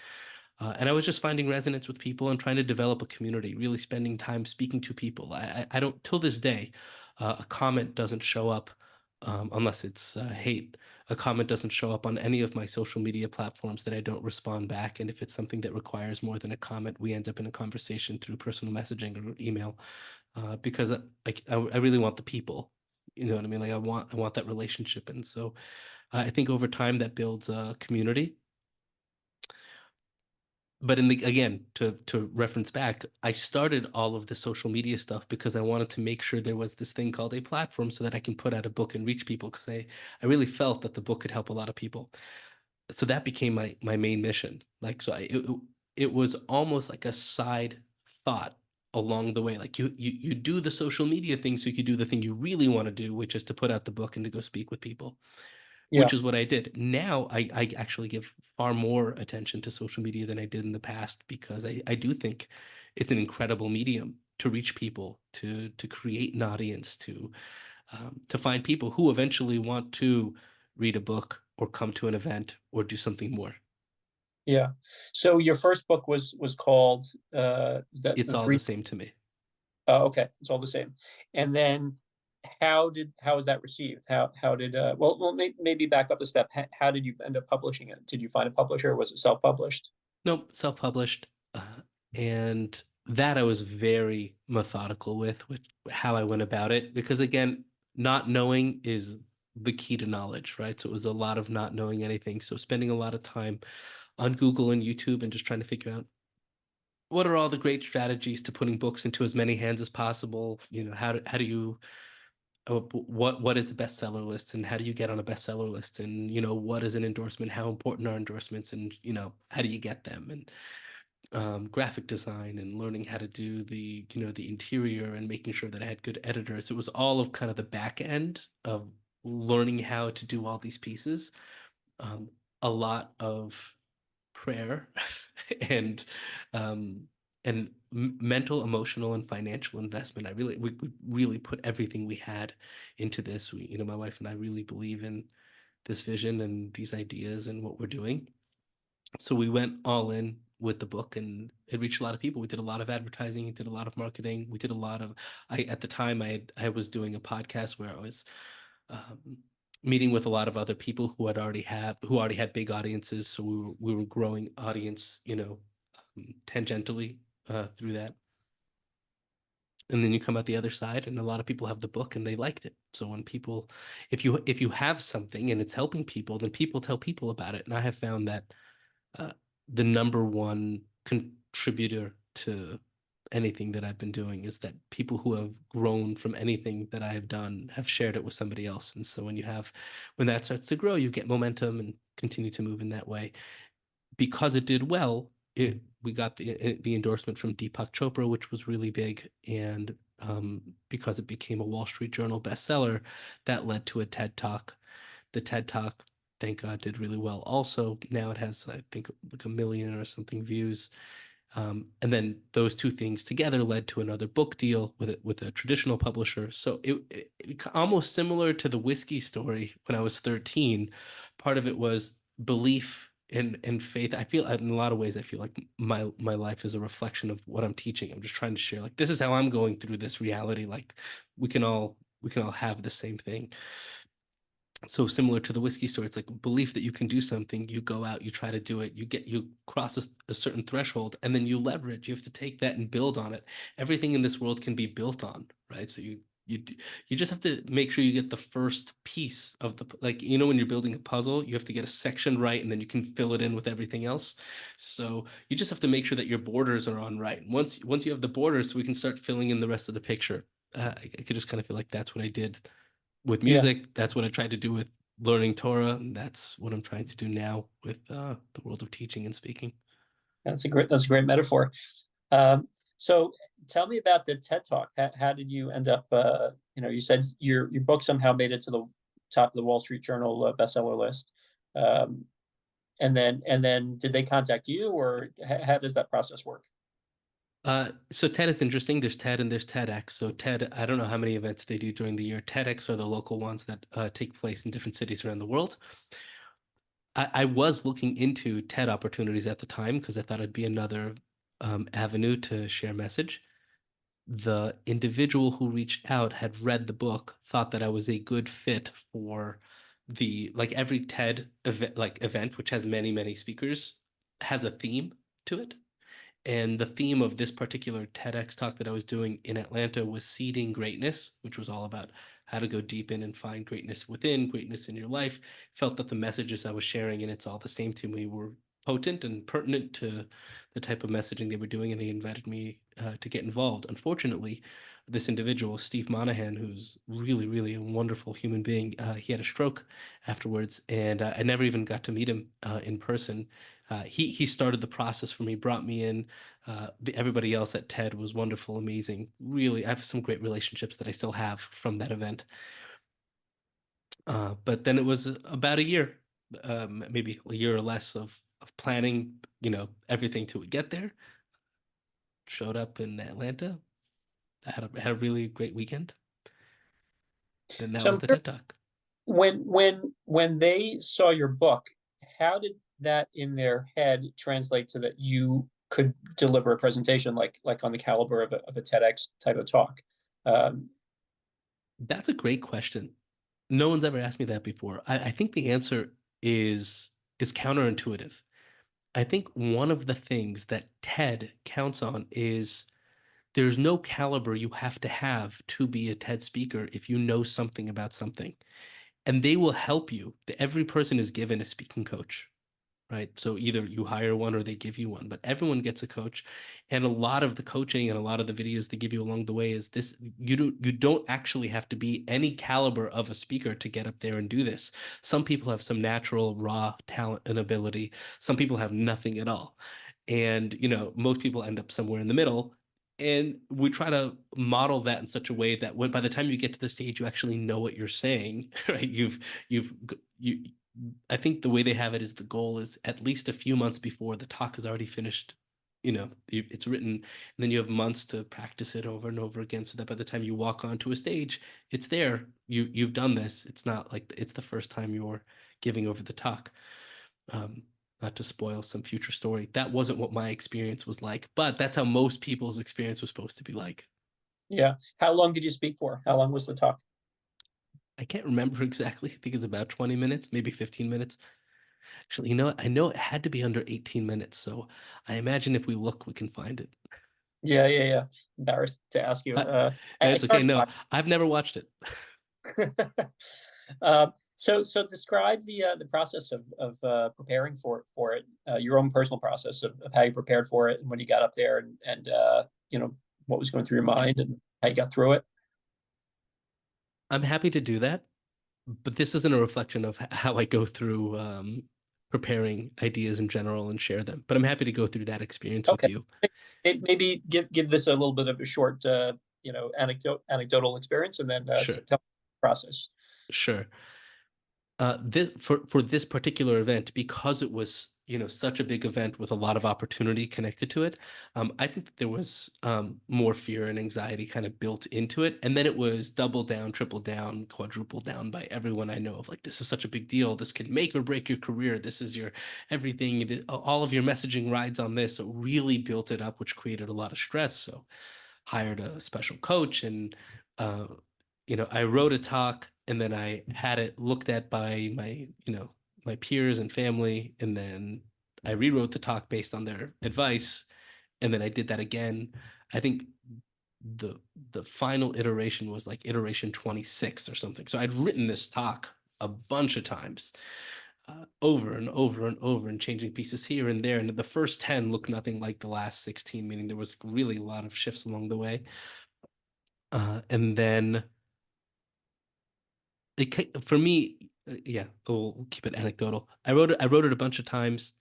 And I was just finding resonance with people and trying to develop a community, really spending time speaking to people. I don't, till this day, a comment doesn't show up unless it's hate. A comment doesn't show up on any of my social media platforms that I don't respond back. And if it's something that requires more than a comment, we end up in a conversation through personal messaging or email because I really want the people. You know what I mean? Like I want that relationship. And so I think over time that builds a community. But again, to reference back, I started all of the social media stuff because I wanted to make sure there was this thing called a platform so that I can put out a book and reach people because I really felt that the book could help a lot of people. So that became my main mission. Like so it was almost like a side thought along the way. Like you do the social media thing so you could do the thing you really want to do, which is to put out the book and to go speak with people, Yeah. which is what I did. Now I actually give far more attention to social media than I did in the past because I do think it's an incredible medium to reach people, to create an audience, to find people who eventually want to read a book or come to an event or do something more. Yeah. So your first book was called It's the all the three. same to me. Okay, it's all the same. And then how was that received? How did maybe back up a step. How did you end up publishing it? Did you find a publisher, or was it self-published? Nope, self-published. And that I was very methodical with how I went about it because again, not knowing is the key to knowledge, right? So it was a lot of not knowing anything. So spending a lot of time on Google and YouTube and just trying to figure out what are all the great strategies to putting books into as many hands as possible? How do you what is a bestseller list and how do you get on a bestseller list, and what is an endorsement, how important are endorsements, and how do you get them, and graphic design, and learning how to do the interior, and making sure that I had good editors. It was all of kind of the back end of learning how to do all these pieces. um, a lot of prayer and um, mental, emotional, and financial investment. We really put everything we had into this. My wife and I really believe in this vision and these ideas and what we're doing. So we went all in with the book, and it reached a lot of people. We did a lot of advertising, we did a lot of marketing, we did a lot of. I At the time I was doing a podcast where I was um, meeting with a lot of other people who already had big audiences. So we were growing audience, tangentially through that. And then you come out the other side, and a lot of people have the book and they liked it. So when people, if you have something and it's helping people, then people tell people about it. And I have found that uh, the number one contributor to anything that I've been doing is that people who have grown from anything that I have done have shared it with somebody else. And so when that starts to grow, you get momentum and continue to move in that way. Because it did well, we got the endorsement from Deepak Chopra, which was really big, and because it became a Wall Street Journal bestseller, that led to a TED Talk. The TED Talk, thank God, did really well. Also, now it has, I think, like 1 million or something views. And then those two things together led to another book deal with a traditional publisher. So it almost similar to the whiskey story when I was 13. Part of it was belief and faith. I feel in a lot of ways, I feel like my life is a reflection of what I'm teaching. I'm just trying to share, like, this is how I'm going through this reality. Like we can all have the same thing. So similar to the whiskey store, it's like belief that you can do something. You go out, you try to do it, you cross a certain threshold, and then you leverage. You have to take that and build on it. Everything in this world can be built on, right? So you just have to make sure you get the first piece of the, like, when you're building a puzzle, you have to get a section right, and then you can fill it in with everything else. So you just have to make sure that your borders are on right. Once you have the borders, we can start filling in the rest of the picture. I could just kind of feel like that's what I did with Yeah, music. That's what I tried to do with learning Torah. And that's what I'm trying to do now with the world of teaching and speaking. that's a great metaphor. So tell me about the TED Talk. How did you end up? You said your book somehow made it to the top of the Wall Street Journal bestseller list. Um, and then did they contact you, or how does that process work? So TED is interesting. There's TED and there's TEDx. So TED, I don't know how many events they do during the year. TEDx are the local ones that take place in different cities around the world. I was looking into TED opportunities at the time because I thought it'd be another avenue to share message. The individual who reached out had read the book, thought that I was a good fit for like every TED event, which has many, many speakers, has a theme to it. And the theme of this particular TEDx talk that I was doing in Atlanta was seeding greatness, which was all about how to go deep in and find greatness within, greatness in your life. Felt that the messages I was sharing, and it's all the same to me, were potent and pertinent to the type of messaging they were doing, and they invited me to get involved. Unfortunately, this individual, Steve Monahan, who's really, really a wonderful human being, he had a stroke afterwards, and I never even got to meet him in person. He started the process for me, brought me in. Everybody else at TED was wonderful, amazing. Really, I have some great relationships that I still have from that event. But then it was about a year, maybe a year or less of planning, everything to get there. Showed up in Atlanta. I had a really great weekend. Then that So was I'm the curious, TED Talk. when they saw your book, how did that in their head translate to that you could deliver a presentation like on the caliber of a TEDx type of talk? Um, That's a great question. No one's ever asked me that before. I think the answer is counterintuitive. I think one of the things that TED counts on is there's no caliber you have to be a TED speaker if you know something about something. And they will help you. Every person is given a speaking coach. right? So either you hire one or they give you one, but everyone gets a coach. And a lot of the coaching and a lot of the videos they give you along the way is this, you don't actually have to be any caliber of a speaker to get up there and do this. Some people have some natural raw talent and ability. Some people have nothing at all. And, most people end up somewhere in the middle. And we try to model that in such a way that when by the time you get to the stage, you actually know what you're saying, right? You've you I think the way they have it is the goal is at least a few months before the talk is already finished. It's written, and then you have months to practice it over and over again, so that by the time you walk onto a stage, it's there. You've done this. It's not like it's the first time you're giving over the talk. Um, Not to spoil some future story. That wasn't what my experience was like, but that's how most people's experience was supposed to be like. Yeah. How long did you speak for? How long was the talk? I can't remember exactly. I think it's about 20 minutes, maybe 15 minutes. Actually, what? I know it had to be under 18 minutes, so I imagine if we look, we can find it. Yeah, yeah, yeah. Embarrassed to ask you. Uh, I it's okay. started No, I've never watched it. so describe the process of preparing for it, your own personal process of how you prepared for it and when you got up there and what was going through your mind and how you got through it. I'm happy to do that, but this isn't a reflection of how I go through preparing ideas in general and share them. But I'm happy to go through that experience with Okay, you. maybe give this a little bit of a short anecdotal experience and then Sure, tell the process. sure. This for this particular event, because it was such a big event with a lot of opportunity connected to it. I think that there was more fear and anxiety kind of built into it, and then it was double down, triple down, quadruple down by everyone I know of, like, this is such a big deal, this can make or break your career, this is your everything, all of your messaging rides on this. So it really built it up, which created a lot of stress. So hired a special coach, and uh, I wrote a talk, and then I had it looked at by my peers and family, and then I rewrote the talk based on their advice, and then I did that again. I think the the final iteration was like iteration 26 or something. So I'd written this talk a bunch of times, over and over and over, and changing pieces here and there. And the first 10 looked nothing like the last 16, meaning there was really a lot of shifts along the way. And then for me, yeah, we'll keep it anecdotal. I wrote it a bunch of times.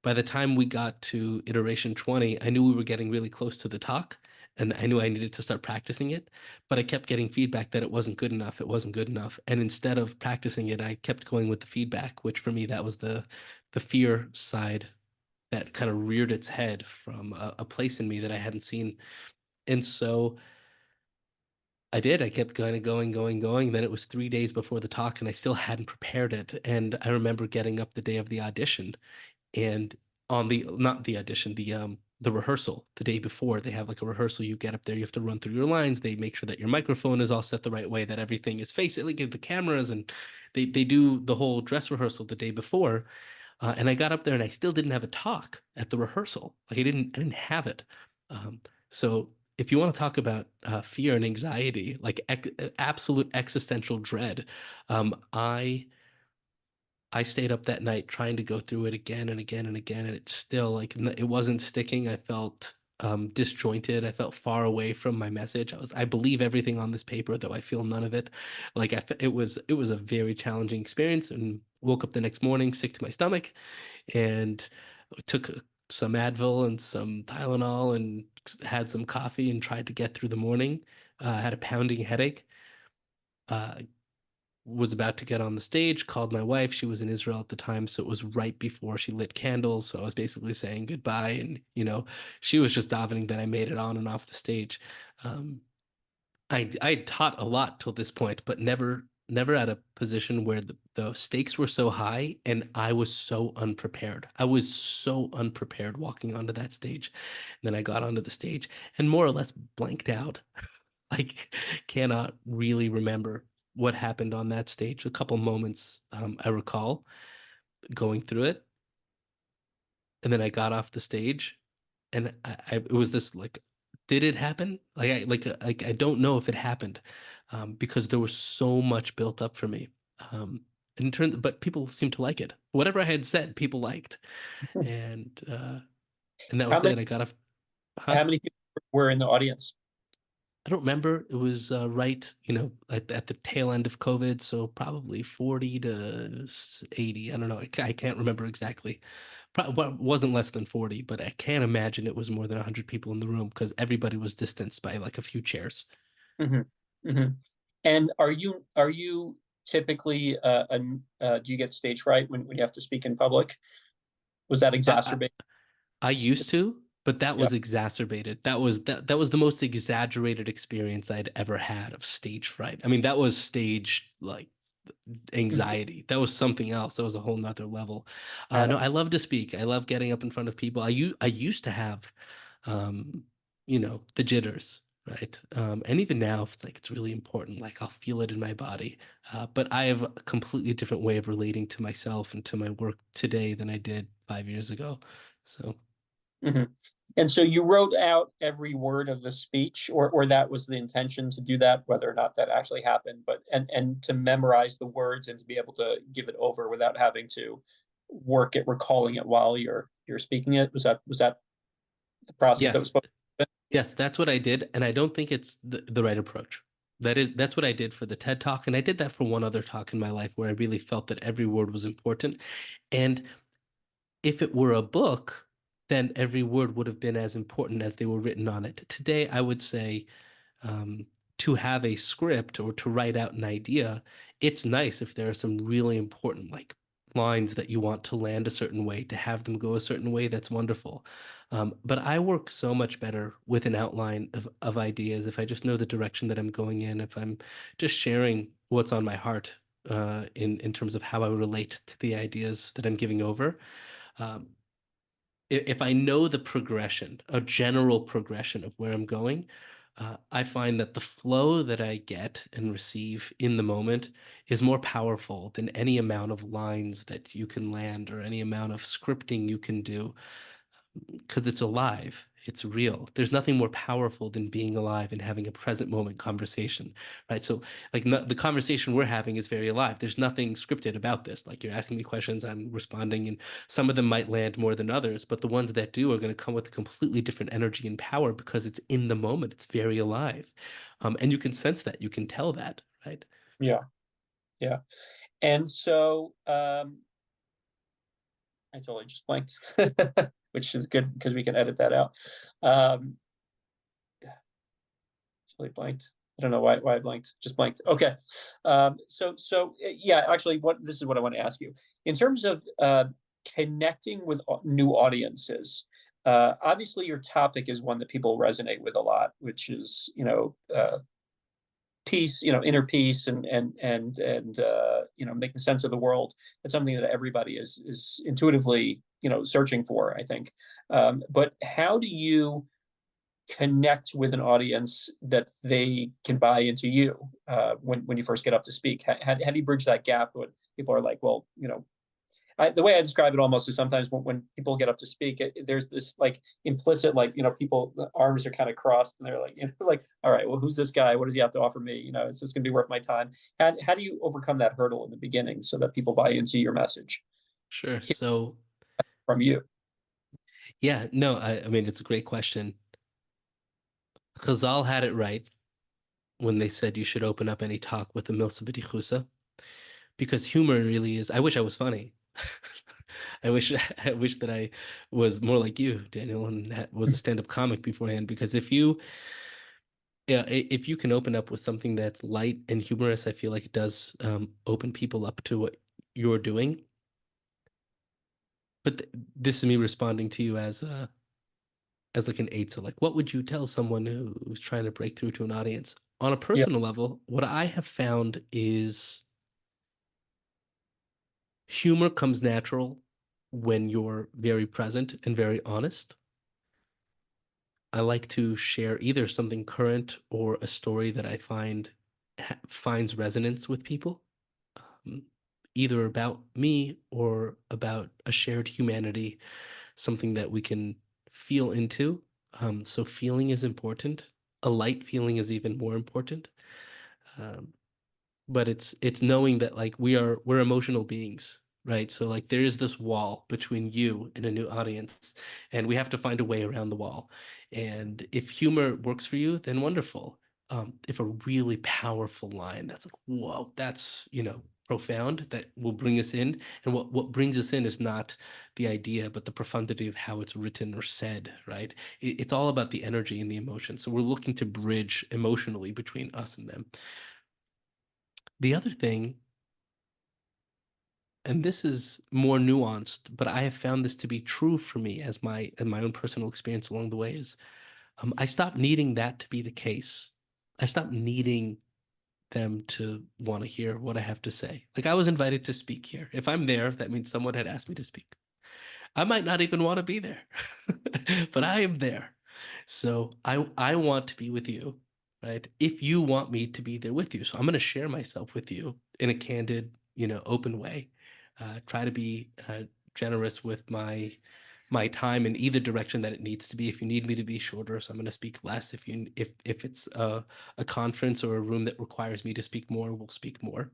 By the time we got to iteration 20, I knew we were getting really close to the talk, and I knew I needed to start practicing it. But I kept getting feedback that it wasn't good enough. It wasn't good enough. And instead of practicing it, I kept going with the feedback, which for me, that was the fear side that kind of reared its head from a place in me that I hadn't seen. And so I did. I kept kind of going, going, going. Then it was 3 days before the talk, and I still hadn't prepared it. And I remember getting up the day of the audition, and on the not the audition, the rehearsal the day before, they have like a rehearsal. You get up there, you have to run through your lines. They make sure that your microphone is all set the right way, that everything is facing like the cameras, and they do the whole dress rehearsal the day before. And I got up there, and I still didn't have a talk at the rehearsal. Like I didn't have it. So if you want to talk about fear and anxiety, like absolute existential dread, I stayed up that night trying to go through it again and again and again, and it's still like it wasn't sticking. I felt disjointed. I felt far away from my message. I believe everything on this paper, though I feel none of it. Like it was a very challenging experience, and woke up the next morning sick to my stomach, and took some Advil and some Tylenol and had some coffee and tried to get through the morning. I had a pounding headache. Uh, was about to get on the stage, called my wife. She was in Israel at the time, so it was right before she lit candles. So I was basically saying goodbye, and she was just davening that I made it on and off the stage. Um, I taught a lot till this point, but never at a position where the stakes were so high and I was so unprepared. I was so unprepared walking onto that stage. And then I got onto the stage and more or less blanked out. Like, cannot really remember what happened on that stage. A couple moments I recall going through it, and then I got off the stage, and it was this like, did it happen? Like I don't know if it happened, because there was so much built up for me. Um, but people seemed to like it. Whatever I had said, people liked, and uh, and that How was many it. I got a, huh? how many people were in the audience? I don't remember. It was right, at the tail end of COVID, so probably 40 to 80. I don't know. I can't remember exactly. Probably well, wasn't less than 40, but I can't imagine it was more than 100 people in the room because everybody was distanced by like a few chairs. Hmm. Hmm. And are you typically do you get stage fright when you have to speak in public? Was that I, I, exacerbated? I used to, but that Yeah. was exacerbated. That was the most exaggerated experience I'd ever had of stage fright. I mean, that was stage like Mhm. anxiety. That was something else. That was a whole nother level. No, Panic. I love to speak. I love getting up in front of people. I used to have, um, the jitters, right? And even now, if it's like it's really important, like I'll feel it in my body. But I have a completely different way of relating to myself and to my work today than I did 5 years ago. So. Hmm. And so you wrote out every word of the speech, or that was the intention to do that, whether or not that actually happened, but and to memorize the words and to be able to give it over without having to work at recalling it while you're speaking it. Was that the process that was Yes, supposed to yes, that's what I did, and I don't think it's the right approach. That's what I did for the TED Talk, and I did that for one other talk in my life where I really felt that every word was important. And if it were a book, then every word would have been as important as they were written on it. Today, I would say um, to have a script or to write out an idea, it's nice if there are some really important like lines that you want to land a certain way, to have them go a certain way. That's wonderful. But I work so much better with an outline of ideas if I just know the direction that I'm going in, if I'm just sharing what's on my heart in terms of how I relate to the ideas that I'm giving over. Um, if I know the progression, a general progression of where I'm going, I find that the flow that I get and receive in the moment is more powerful than any amount of lines that you can land or any amount of scripting you can do because it's alive. It's real. There's nothing more powerful than being alive and having a present moment conversation, right? So, like, no, the conversation we're having is very alive. There's nothing scripted about this. Like, you're asking me questions, I'm responding, and some of them might land more than others, but the ones that do are going to come with a completely different energy and power because it's in the moment. It's very alive. And you can sense that. You can tell that, right? Yeah, yeah. And so I totally just blanked, which is good because we can edit that out. Um, totally blanked. I don't know why I blanked. Just blanked. Okay. Yeah, actually, what this is what I want to ask you in terms of connecting with new audiences. Obviously, your topic is one that people resonate with a lot, which is peace, inner peace, and making sense of the world. That's something that everybody is intuitively searching for, I think. But how do you connect with an audience that they can buy into you when you first get up to speak? How do you bridge that gap when people are like, well, the way I describe it almost is sometimes when people get up to speak, there's this like implicit, like, people, the arms are kind of crossed and they're like, like, all right, well, who's this guy? What does he have to offer me? Is this going to be worth my time? How do you overcome that hurdle in the beginning so that people buy into your message Sure. So, from you? yeah, no, I mean, it's a great question. Chazal had it right when they said you should open up any talk with a milsa b'dichusa, because humor really is. I wish I was funny. I wish I wish that I was more like you, Daniel, and was a stand-up comic beforehand. Because yeah, if you can open up with something that's light and humorous, I feel like it does open people up to what you're doing. But this is me responding to you as like an aid. So, like, what would you tell someone who's trying to break through to an audience? On a Yeah. personal level, what I have found is humor comes natural when you're very present and very honest. I like to share either something current or a story that I find finds resonance with people, um, either about me or about a shared humanity, something that we can feel into. So feeling is important. A light feeling is even more important. Um, but it's knowing that like we're emotional beings, right? So like there is this wall between you and a new audience, and we have to find a way around the wall. And if humor works for you, then wonderful. If a really powerful line that's like, whoa, that's, profound, that will bring us in. And what brings us in is not the idea, but the profundity of how it's written or said, right? It's all about the energy and the emotion. So we're looking to bridge emotionally between us and them. The other thing, and this is more nuanced, but I have found this to be true for me as my own personal experience along the way is I stopped needing that to be the case. I stopped needing them to want to hear what I have to say. Like I was invited to speak here. If I'm there, that means someone had asked me to speak. I might not even want to be there, but I am there. So I want to be with you, right? If you want me to be there with you. So I'm going to share myself with you in a candid, open way. Try to be generous with my time in either direction that it needs to be. If you need me to be shorter, so I'm going to speak less. If it's a conference or a room that requires me to speak more, we'll speak more.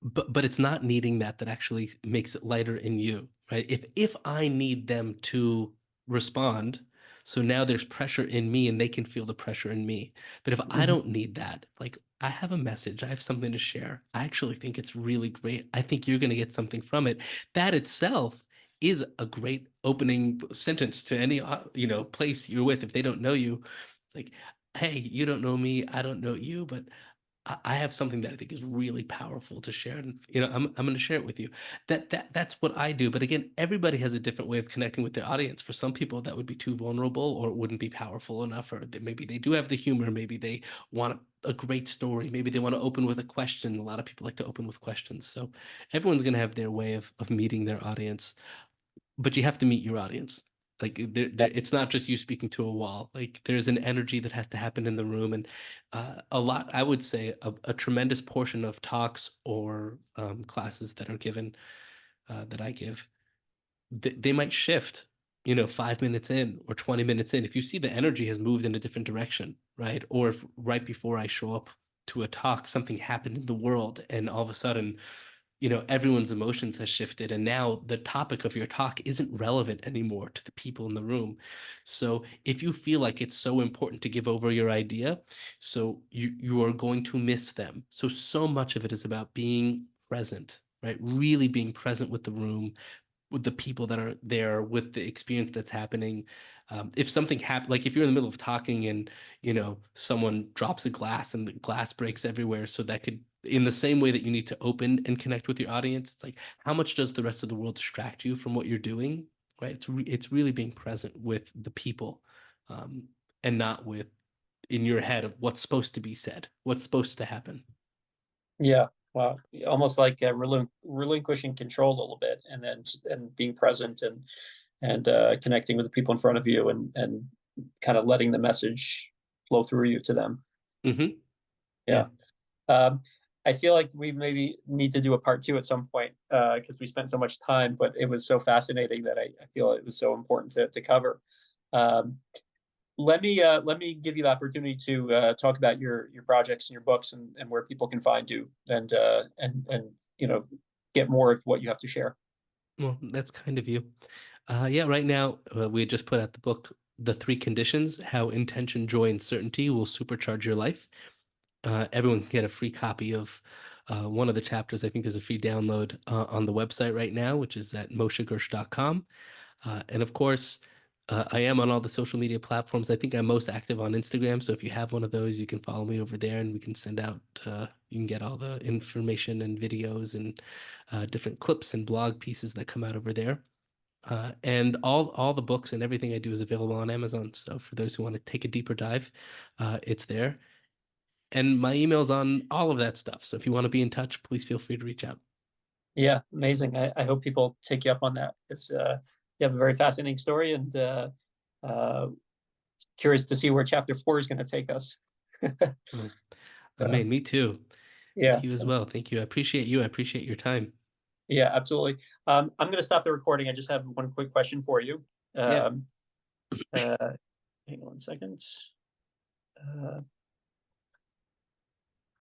But it's not needing that actually makes it lighter in you, right? If I need them to respond, so now there's pressure in me and they can feel the pressure in me. But if I Mhm. don't need that, like I have a message, I have something to share. I actually think it's really great. I think you're going to get something from it. That itself is a great opening sentence to any place you're with. If they don't know you, it's like, hey, you don't know me, I don't know you, but I have something that I think is really powerful to share, and I'm going to share it with you. That's what I do. But again, everybody has a different way of connecting with their audience. For some people, that would be too vulnerable, or it wouldn't be powerful enough, or maybe they do have the humor, maybe they want a great story, maybe they want to open with a question. A lot of people like to open with questions, so everyone's going to have their way of meeting their audience, but you have to meet your audience. Like it's not just you speaking to a wall. Like there's an energy that has to happen in the room, and a lot. I would say a tremendous portion of talks or classes that are given that I give, they might shift. 5 minutes in or 20 minutes in. If you see the energy has moved in a different direction, right? Or if right before I show up to a talk, something happened in the world, and all of a sudden everyone's emotions has shifted, and now the topic of your talk isn't relevant anymore to the people in the room. So if you feel like it's so important to give over your idea, so you are going to miss them. So much of it is about being present, right? Really being present with the room, with the people that are there, with the experience that's happening. If something happens, like if you're in the middle of talking and someone drops a glass and the glass breaks everywhere, so that could, in the same way that you need to open and connect with your audience, it's like how much does the rest of the world distract you from what you're doing, right? It's really being present with the people, um, and not with in your head of what's supposed to be said, what's supposed to happen. Yeah, wow. Almost like relinquishing control a little bit, and then and being present and connecting with the people in front of you, and kind of letting the message flow through you to them. Hmm. Yeah. Yeah. Um, I feel like we maybe need to do a part two at some point because we spent so much time, but it was so fascinating that I feel it was so important to cover. Um, let me give you the opportunity to talk about your projects and your books and where people can find you and get more of what you have to share. Well, that's kind of you. Yeah, right now we just put out the book, The Three Conditions: How Intention, Joy, and Certainty Will Supercharge Your Life. Everyone can get a free copy of one of the chapters. I think there's a free download on the website right now, which is at moshegersh.com. And of course, I am on all the social media platforms. I think I'm most active on Instagram. So if you have one of those, you can follow me over there and we can send out, you can get all the information and videos and different clips and blog pieces that come out over there. And all the books and everything I do is available on Amazon. So for those who want to take a deeper dive, it's there. And my email's on all of that stuff. So if you want to be in touch, please feel free to reach out. Yeah, amazing. I hope people take you up on that. It's you have a very fascinating story and uh, curious to see where chapter four is going to take us. Well, I Uh, mean, me too. And yeah, to you as well. Thank you. I appreciate you. I appreciate your time. yeah, absolutely. I'm going to stop the recording. I just have one quick question for you. Yeah. Um, uh, hang on one second.